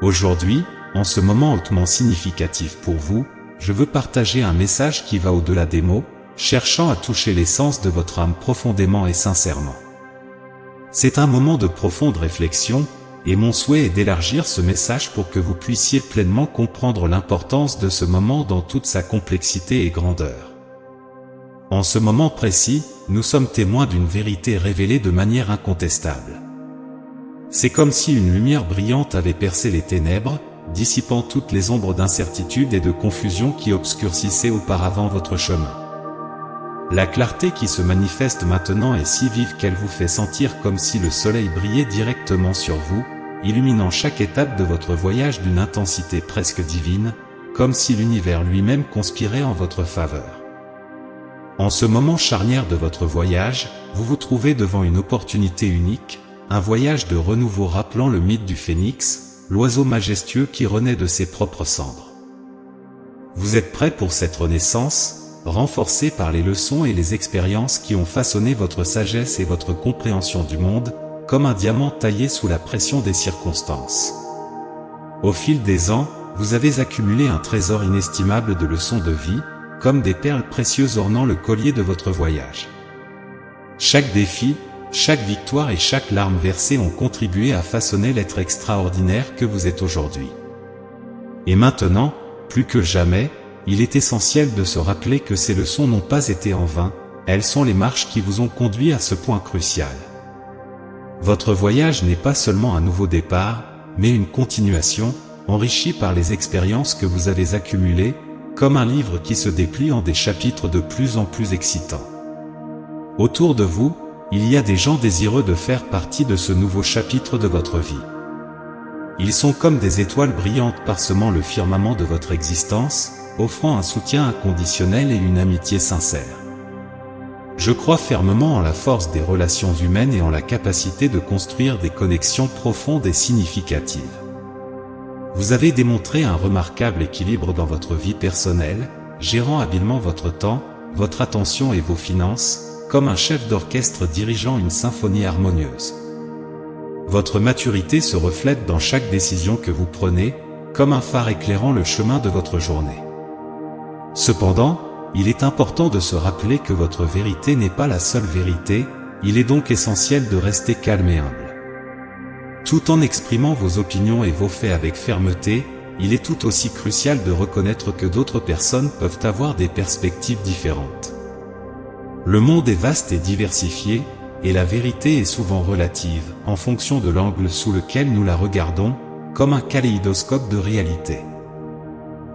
Aujourd'hui, en ce moment hautement significatif pour vous, je veux partager un message qui va au-delà des mots, cherchant à toucher l'essence de votre âme profondément et sincèrement. C'est un moment de profonde réflexion, et mon souhait est d'élargir ce message pour que vous puissiez pleinement comprendre l'importance de ce moment dans toute sa complexité et grandeur. En ce moment précis, nous sommes témoins d'une vérité révélée de manière incontestable. C'est comme si une lumière brillante avait percé les ténèbres, dissipant toutes les ombres d'incertitude et de confusion qui obscurcissaient auparavant votre chemin. La clarté qui se manifeste maintenant est si vive qu'elle vous fait sentir comme si le soleil brillait directement sur vous, illuminant chaque étape de votre voyage d'une intensité presque divine, comme si l'univers lui-même conspirait en votre faveur. En ce moment charnière de votre voyage, vous vous trouvez devant une opportunité unique, un voyage de renouveau rappelant le mythe du phénix, l'oiseau majestueux qui renaît de ses propres cendres. Vous êtes prêt pour cette renaissance, renforcé par les leçons et les expériences qui ont façonné votre sagesse et votre compréhension du monde, comme un diamant taillé sous la pression des circonstances. Au fil des ans, vous avez accumulé un trésor inestimable de leçons de vie, comme des perles précieuses ornant le collier de votre voyage. Chaque défi, chaque victoire et chaque larme versée ont contribué à façonner l'être extraordinaire que vous êtes aujourd'hui. Et maintenant, plus que jamais, il est essentiel de se rappeler que ces leçons n'ont pas été en vain, elles sont les marches qui vous ont conduit à ce point crucial. Votre voyage n'est pas seulement un nouveau départ, mais une continuation, enrichie par les expériences que vous avez accumulées, comme un livre qui se déplie en des chapitres de plus en plus excitants. Autour de vous, il y a des gens désireux de faire partie de ce nouveau chapitre de votre vie. Ils sont comme des étoiles brillantes parsemant le firmament de votre existence, offrant un soutien inconditionnel et une amitié sincère. Je crois fermement en la force des relations humaines et en la capacité de construire des connexions profondes et significatives. Vous avez démontré un remarquable équilibre dans votre vie personnelle, gérant habilement votre temps, votre attention et vos finances, comme un chef d'orchestre dirigeant une symphonie harmonieuse. Votre maturité se reflète dans chaque décision que vous prenez, comme un phare éclairant le chemin de votre journée. Cependant, il est important de se rappeler que votre vérité n'est pas la seule vérité, il est donc essentiel de rester calme et humble. Tout en exprimant vos opinions et vos faits avec fermeté, il est tout aussi crucial de reconnaître que d'autres personnes peuvent avoir des perspectives différentes. Le monde est vaste et diversifié, et la vérité est souvent relative, en fonction de l'angle sous lequel nous la regardons, comme un kaléidoscope de réalité.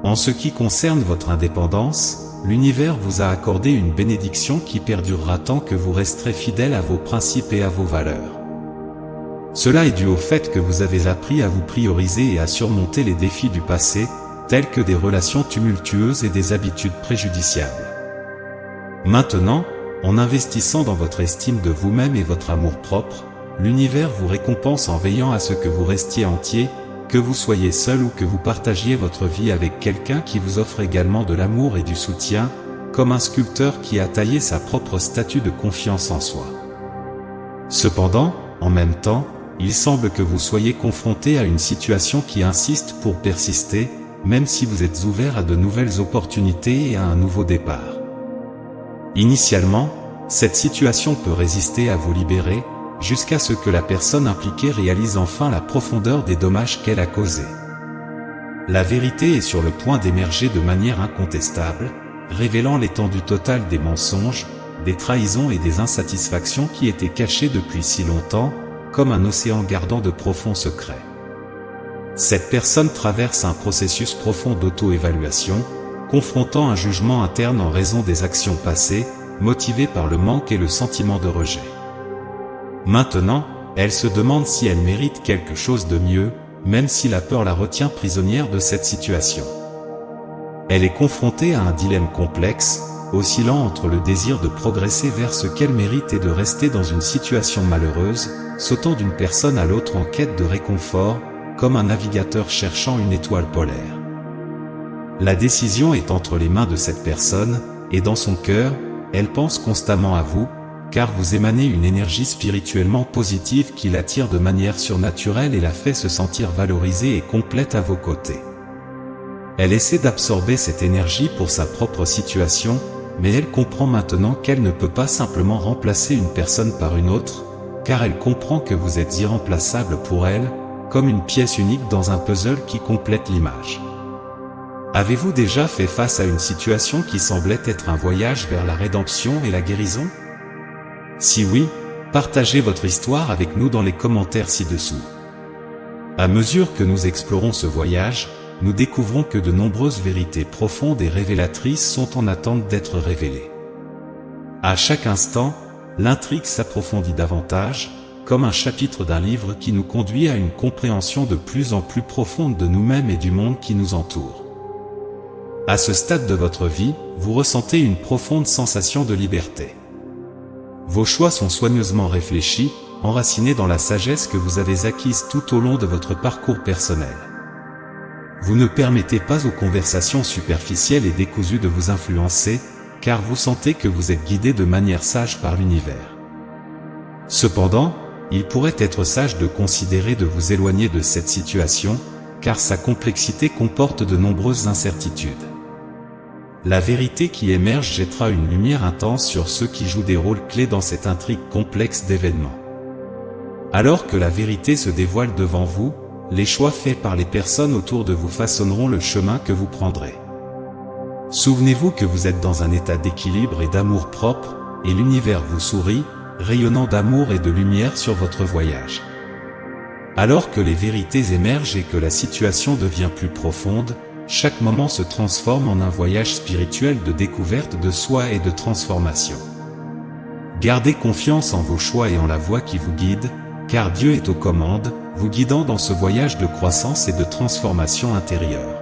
En ce qui concerne votre indépendance, l'univers vous a accordé une bénédiction qui perdurera tant que vous resterez fidèle à vos principes et à vos valeurs. Cela est dû au fait que vous avez appris à vous prioriser et à surmonter les défis du passé, tels que des relations tumultueuses et des habitudes préjudiciables. Maintenant, en investissant dans votre estime de vous-même et votre amour-propre, l'univers vous récompense en veillant à ce que vous restiez entier, que vous soyez seul ou que vous partagiez votre vie avec quelqu'un qui vous offre également de l'amour et du soutien, comme un sculpteur qui a taillé sa propre statue de confiance en soi. Cependant, en même temps, il semble que vous soyez confronté à une situation qui insiste pour persister, même si vous êtes ouvert à de nouvelles opportunités et à un nouveau départ. Initialement, cette situation peut résister à vous libérer, jusqu'à ce que la personne impliquée réalise enfin la profondeur des dommages qu'elle a causés. La vérité est sur le point d'émerger de manière incontestable, révélant l'étendue totale des mensonges, des trahisons et des insatisfactions qui étaient cachées depuis si longtemps, comme un océan gardant de profonds secrets. Cette personne traverse un processus profond d'auto-évaluation, confrontant un jugement interne en raison des actions passées, motivées par le manque et le sentiment de rejet. Maintenant, elle se demande si elle mérite quelque chose de mieux, même si la peur la retient prisonnière de cette situation. Elle est confrontée à un dilemme complexe, oscillant entre le désir de progresser vers ce qu'elle mérite et de rester dans une situation malheureuse, sautant d'une personne à l'autre en quête de réconfort, comme un navigateur cherchant une étoile polaire. La décision est entre les mains de cette personne, et dans son cœur, elle pense constamment à vous, car vous émanez une énergie spirituellement positive qui l'attire de manière surnaturelle et la fait se sentir valorisée et complète à vos côtés. Elle essaie d'absorber cette énergie pour sa propre situation, mais elle comprend maintenant qu'elle ne peut pas simplement remplacer une personne par une autre, car elle comprend que vous êtes irremplaçable pour elle, comme une pièce unique dans un puzzle qui complète l'image. Avez-vous déjà fait face à une situation qui semblait être un voyage vers la rédemption et la guérison? Si oui, partagez votre histoire avec nous dans les commentaires ci-dessous. À mesure que nous explorons ce voyage, nous découvrons que de nombreuses vérités profondes et révélatrices sont en attente d'être révélées. À chaque instant, l'intrigue s'approfondit davantage, comme un chapitre d'un livre qui nous conduit à une compréhension de plus en plus profonde de nous-mêmes et du monde qui nous entoure. À ce stade de votre vie, vous ressentez une profonde sensation de liberté. Vos choix sont soigneusement réfléchis, enracinés dans la sagesse que vous avez acquise tout au long de votre parcours personnel. Vous ne permettez pas aux conversations superficielles et décousues de vous influencer, car vous sentez que vous êtes guidé de manière sage par l'univers. Cependant, il pourrait être sage de considérer de vous éloigner de cette situation, car sa complexité comporte de nombreuses incertitudes. La vérité qui émerge jettera une lumière intense sur ceux qui jouent des rôles clés dans cette intrigue complexe d'événements. Alors que la vérité se dévoile devant vous, les choix faits par les personnes autour de vous façonneront le chemin que vous prendrez. Souvenez-vous que vous êtes dans un état d'équilibre et d'amour propre, et l'univers vous sourit, rayonnant d'amour et de lumière sur votre voyage. Alors que les vérités émergent et que la situation devient plus profonde, chaque moment se transforme en un voyage spirituel de découverte de soi et de transformation. Gardez confiance en vos choix et en la voie qui vous guide, car Dieu est aux commandes, vous guidant dans ce voyage de croissance et de transformation intérieure.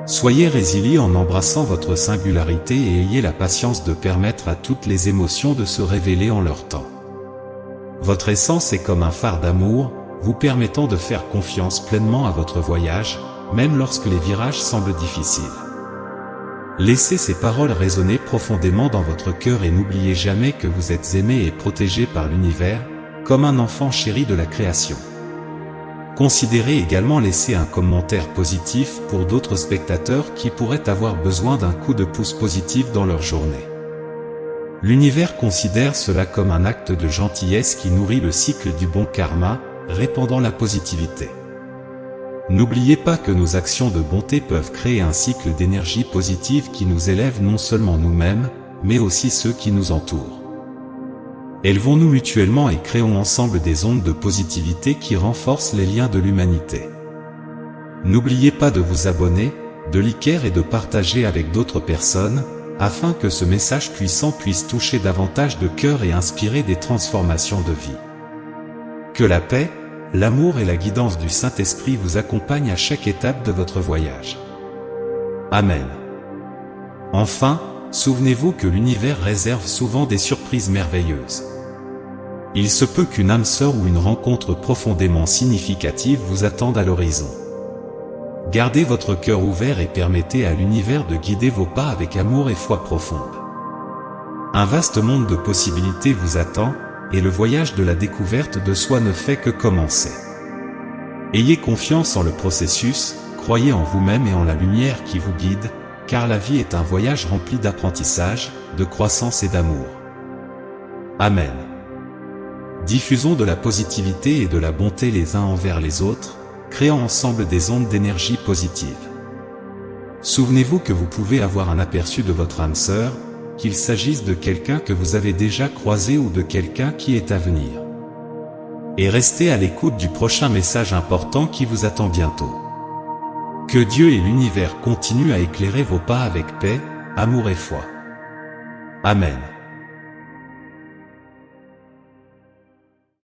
Soyez résilient en embrassant votre singularité et ayez la patience de permettre à toutes les émotions de se révéler en leur temps. Votre essence est comme un phare d'amour, vous permettant de faire confiance pleinement à votre voyage, même lorsque les virages semblent difficiles. Laissez ces paroles résonner profondément dans votre cœur et n'oubliez jamais que vous êtes aimé et protégé par l'univers, comme un enfant chéri de la création. Considérez également laisser un commentaire positif pour d'autres spectateurs qui pourraient avoir besoin d'un coup de pouce positif dans leur journée. L'univers considère cela comme un acte de gentillesse qui nourrit le cycle du bon karma, répandant la positivité. N'oubliez pas que nos actions de bonté peuvent créer un cycle d'énergie positive qui nous élève non seulement nous-mêmes, mais aussi ceux qui nous entourent. Élevons-nous mutuellement et créons ensemble des ondes de positivité qui renforcent les liens de l'humanité. N'oubliez pas de vous abonner, de liker et de partager avec d'autres personnes, afin que ce message puissant puisse toucher davantage de cœurs et inspirer des transformations de vie. Que la paix, l'amour et la guidance du Saint-Esprit vous accompagnent à chaque étape de votre voyage. Amen. Enfin, souvenez-vous que l'univers réserve souvent des surprises merveilleuses. Il se peut qu'une âme sœur ou une rencontre profondément significative vous attende à l'horizon. Gardez votre cœur ouvert et permettez à l'univers de guider vos pas avec amour et foi profonde. Un vaste monde de possibilités vous attend, et le voyage de la découverte de soi ne fait que commencer. Ayez confiance en le processus, croyez en vous-même et en la lumière qui vous guide, car la vie est un voyage rempli d'apprentissage, de croissance et d'amour. Amen. Diffusons de la positivité et de la bonté les uns envers les autres, créant ensemble des ondes d'énergie positive. Souvenez-vous que vous pouvez avoir un aperçu de votre âme sœur, qu'il s'agisse de quelqu'un que vous avez déjà croisé ou de quelqu'un qui est à venir. Et restez à l'écoute du prochain message important qui vous attend bientôt. Que Dieu et l'univers continuent à éclairer vos pas avec paix, amour et foi. Amen.